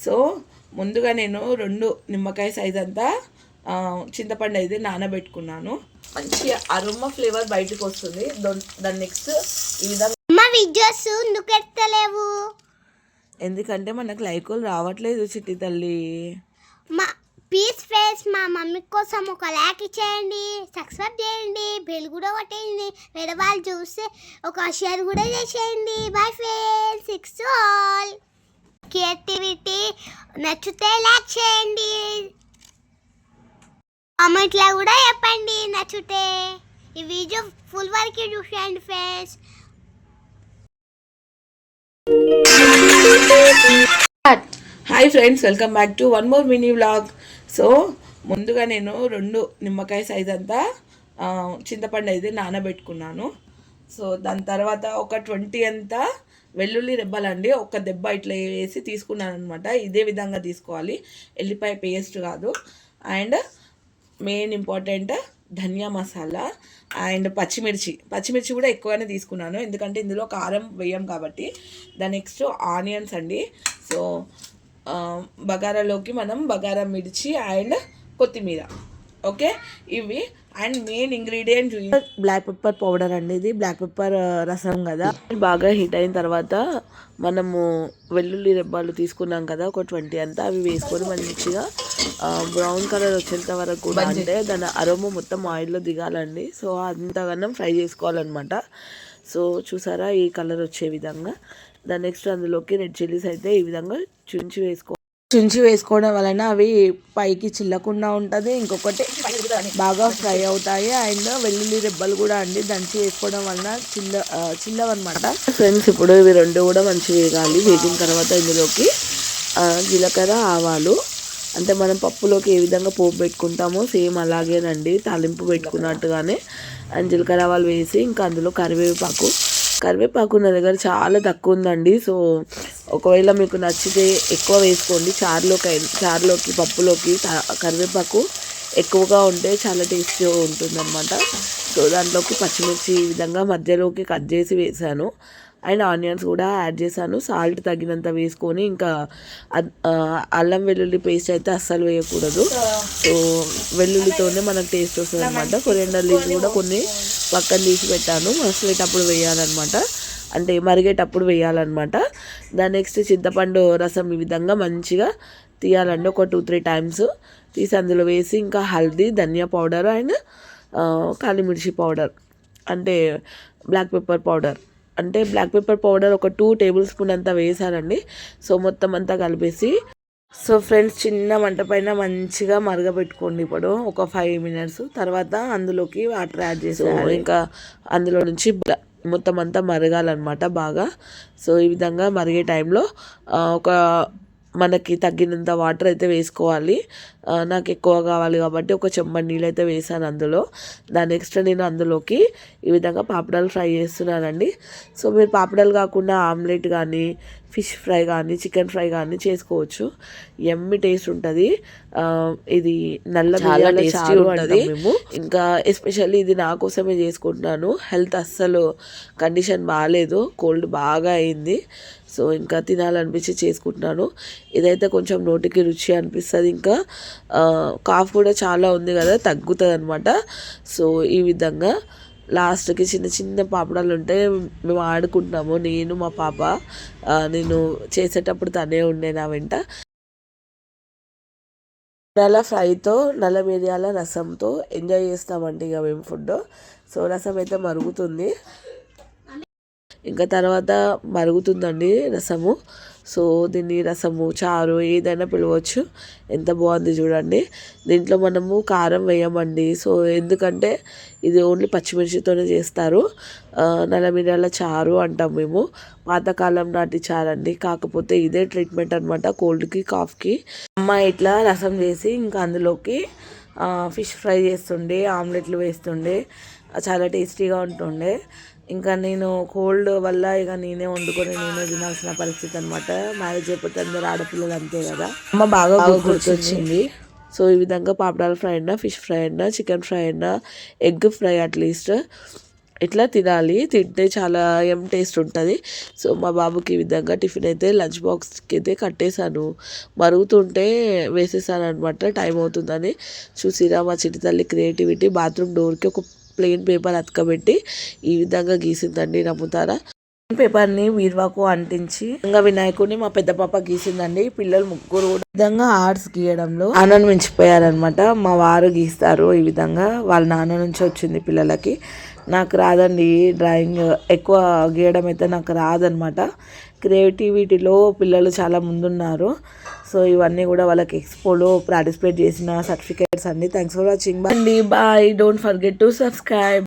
So ముందుగా నేను 2 నిమ్మకాయ సైజ్ అంతా చింతపండు అయితే నానబెట్టుకున్నాను. మంచి అరోమా ఫ్లేవర్ బయటకు వస్తుంది. దాని నెక్స్ట్ ఈ విధంగా వీడియోస్ ఎందుకు ఎత్తలేవు? ఎందుకంటే మనకు లైకులు రావట్లేదు చిట్టి తల్లి. ప్లీజ్ ఫ్రెండ్స్, మా మమ్మీ కోసం ఒక లైక్ ఇచ్చేయండి, సబ్స్క్రైబ్ చేయండి, బెల్ కూడా కొట్టేయండి, వేరే వాళ్ళు చూస్తే ఒక షేర్ కూడా చేసేయండి. బాయ్ ఫ్రెండ్స్, సిక్స్ ఆల్. క్రియేటివిటీ నచ్చితే లైక్ చేయండి, కామెంట్లో కూడా చెప్పండి నచ్చితే. ఈ వీడియో ఫుల్ వరకు చూసేయండి friends. Hi friends, welcome back to one more mini vlog. So ముందుగా నేను 2 నిమ్మకాయ సైజ్ అంతా చింతపండు అయితే నానబెట్టుకున్నాను. సో దాని తర్వాత ఒక 20 అంతా వెల్లుల్లి రెబ్బలండి, ఒక దెబ్బ ఇట్లా వేసి తీసుకున్నాను అనమాట. ఇదే విధంగా తీసుకోవాలి, ఎల్లిపాయ పేస్ట్ కాదు. అండ్ మెయిన్ ఇంపార్టెంట్ ధనియా మసాలా అండ్ పచ్చిమిర్చి కూడా ఎక్కువగానే తీసుకున్నాను, ఎందుకంటే ఇందులో కారం వేయం కాబట్టి. దాని నెక్స్ట్ ఆనియన్స్ అండి. సో బగారాలోకి మనం బగారా మిర్చి అండ్ కొత్తిమీర, ఓకే ఇవి. And main ingredient black pepper powder అండి. ఇది బ్లాక్ పెప్పర్ రసం కదా. బాగా హీట్ అయిన తర్వాత మనము వెల్లుల్లి రెబ్బలు తీసుకున్నాం కదా, ఒక 20 అంతా, అవి వేసుకొని మంచిగా బ్రౌన్ కలర్ వచ్చేంత వరకు కూడా, అంటే దాని అరోమా మొత్తం ఆయిల్లో దిగాలండి. సో అంతగానం ఫ్రై చేసుకోవాలన్నమాట. సో చూసారా, ఈ కలర్ వచ్చే విధంగా. దాని నెక్స్ట్ అందులోకి రెడ్ చిల్లీస్ అయితే ఈ విధంగా చుంచి వేసుకోవడం వలన అవి పైకి చిల్లకుండా ఉంటుంది. ఇంకొకటి బాగా ఫ్రై అవుతాయి. అండ్ వెల్లుల్లి రెబ్బలు కూడా అండి దంచి వేసుకోవడం వలన చిల్లవన్నమాట. ఫ్రెండ్స్, ఇప్పుడు ఇవి 2 కూడా మంచి వేగాలి. వేగిన తర్వాత ఇందులోకి జీలకర్ర, ఆవాలు, అంటే మనం పప్పులోకి ఏ విధంగా పోపు పెట్టుకుంటామో సేమ్ అలాగేనండి, తాలింపు పెట్టుకున్నట్టుగానే. అండ్ జీలకర్ర, ఆవాలు వేసి ఇంకా అందులో కరివేపాకు నా దగ్గర చాలా తక్కువ ఉందండి. సో ఒకవేళ మీకు నచ్చితే ఎక్కువ వేసుకోండి. చారులోకి పప్పులోకి కరివేపాకు ఎక్కువగా ఉంటే చాలా టేస్టీగా ఉంటుందన్నమాట. సో దాంట్లోకి పచ్చిమిర్చి ఈ విధంగా మధ్యలోకి కట్ చేసి వేసాను. అండ్ ఆనియన్స్ కూడా యాడ్ చేశాను. సాల్ట్ తగినంత వేసుకొని, ఇంకా అల్లం వెల్లుల్లి పేస్ట్ అయితే అస్సలు వేయకూడదు. సో వెల్లుల్లితోనే మనకు టేస్ట్ వస్తుంది అనమాట. కొరియండర్ లీవ్స్ కూడా కొన్ని పక్కన తీసి పెట్టాను, మసిలేటప్పుడు వేయాలన్నమాట, అంటే మరిగేటప్పుడు వేయాలన్నమాట. దాని నెక్స్ట్ చింతపండు రసం ఈ విధంగా మంచిగా తీయాలండి, ఒక 2-3 టైమ్స్ తీసి అందులో వేసి, ఇంకా హల్దీ, ధనియా పౌడర్ అండ్ కాలిమిర్చి పౌడర్, అంటే బ్లాక్ పెప్పర్ పౌడర్ ఒక 2 టేబుల్ స్పూన్ అంతా వేసానండి. సో మొత్తం అంతా కలిపేసి, సో ఫ్రెండ్స్, చిన్న మంట పైన మంచిగా మరగబెట్టుకోండి. ఇప్పుడు ఒక 5 మినిట్స్ తర్వాత అందులోకి వాటర్ యాడ్ చేసాను. ఇంకా అందులో నుంచి మొత్తం అంతా మరగాలన్నమాట బాగా. సో ఈ విధంగా మరిగే టైంలో ఒక మనకి తగ్గినంత వాటర్ అయితే వేసుకోవాలి. నాకు ఎక్కువ కావాలి కాబట్టి ఒక చెంబడి నీళ్ళు అయితే వేసాను అందులో. దాని నెక్స్ట్ నేను అందులోకి ఈ విధంగా పాపడాలు ఫ్రై చేస్తున్నానండి. సో మీరు పాపడాలు కాకుండా ఆమ్లెట్ కానీ, ఫిష్ ఫ్రై కానీ, చికెన్ ఫ్రై కానీ చేసుకోవచ్చు. ఎమ్మి టేస్ట్ ఉంటుంది. ఇది నల్ల బియ్యాల చారు ఉంటుంది. మేము ఇంకా ఎస్పెషల్లీ ఇది నా కోసమే చేసుకుంటున్నాను. హెల్త్ అస్సలు కండిషన్ బాగాలేదు, కోల్డ్ బాగా అయింది. సో ఇంకా తినాలనిపించి చేసుకుంటున్నాను. ఇదైతే కొంచెం నోటికి రుచి అనిపిస్తుంది. ఇంకా కాఫ్ కూడా చాలా ఉంది కదా, తగ్గుతుంది అనమాట. సో ఈ విధంగా లాస్ట్కి చిన్న చిన్న పాపడాలు ఉంటే మేము ఆడుకుంటున్నాము, నేను మా పాప. నేను చేసేటప్పుడు తనే ఉండే నా వెంట. మిరియాల ఫ్రైతో, నల్ల మిరియాల రసంతో ఎంజాయ్ చేస్తామండి ఇక మేము ఫుడ్. సో రసం అయితే మరుగుతుంది, ఇంకా తర్వాత మరుగుతుందండి రసము. సో దీన్ని రసము, చారు ఏదైనా పిలవచ్చు. ఎంత బాగుంది చూడండి. దీంట్లో మనము కారం వేయమండి. సో ఎందుకంటే ఇది ఓన్లీ పచ్చిమిర్చితోనే చేస్తారు. నల్ల మిరియాల చారు అంటాం మేము, పాతకాలం నాటి చారు అండి. కాకపోతే ఇదే ట్రీట్మెంట్ అనమాట కోల్డ్కి, కాఫ్కి. అమ్మ ఇట్లా రసం చేసి ఇంకా అందులోకి ఫిష్ ఫ్రై చేస్తుండే, ఆమ్లెట్లు వేస్తుండే, చాలా టేస్టీగా ఉంటుండే. ఇంకా నేను కోల్డ్ వల్ల ఇక నేనే వండుకొని నేనే తినాల్సిన పరిస్థితి అనమాట. మ్యారేజ్ అయిపోతే అందరు ఆడపిల్లలు అంతే కదా. అమ్మ బాగా గుర్తొచ్చింది. సో ఈ విధంగా పాపడాల ఫ్రై అయినా, ఫిష్ ఫ్రై అయినా, చికెన్ ఫ్రై అయినా, ఎగ్ ఫ్రై అట్లీస్ట్ ఇట్లా తినాలి, తింటే చాలా టేస్ట్ ఉంటుంది. సో మా బాబుకి ఈ విధంగా టిఫిన్ అయితే లంచ్ బాక్స్కి అయితే కట్టేశాను. మరుగుతుంటే వేసేసాను అనమాట, టైం అవుతుందని. చూసిరా మా చిట్టి తల్లి క్రియేటివిటీ, బాత్రూమ్ డోర్కి ఒక ప్లెయిన్ పేపర్ అతకబెట్టి ఈ విధంగా గీసిందండి, నమ్ముతారా? పేపర్ని వీర్వాకు అంటించి ఇంకా వినాయకుడిని మా పెద్ద పాప గీసిందండి. పిల్లలు ముగ్గురు కూడా ఈ విధంగా ఆర్ట్స్ గీయడంలో ఆనందం మించిపోయారనమాట. మా వారు గీస్తారు ఈ విధంగా, వాళ్ళ నాన్న నుంచి వచ్చింది పిల్లలకి. నాకు రాదండి డ్రాయింగ్, ఎక్కువ గీయడం అయితే నాకు రాదనమాట. క్రియేటివిటీలో పిల్లలు చాలా ముందున్నారు. సో ఇవన్నీ కూడా వాళ్ళకి ఎక్స్పోలో పార్టిసిపేట్ చేసిన సర్టిఫికేట్స్ అండి. థ్యాంక్స్ ఫర్ వాచింగ్ అండి, bye. Don't forget to subscribe.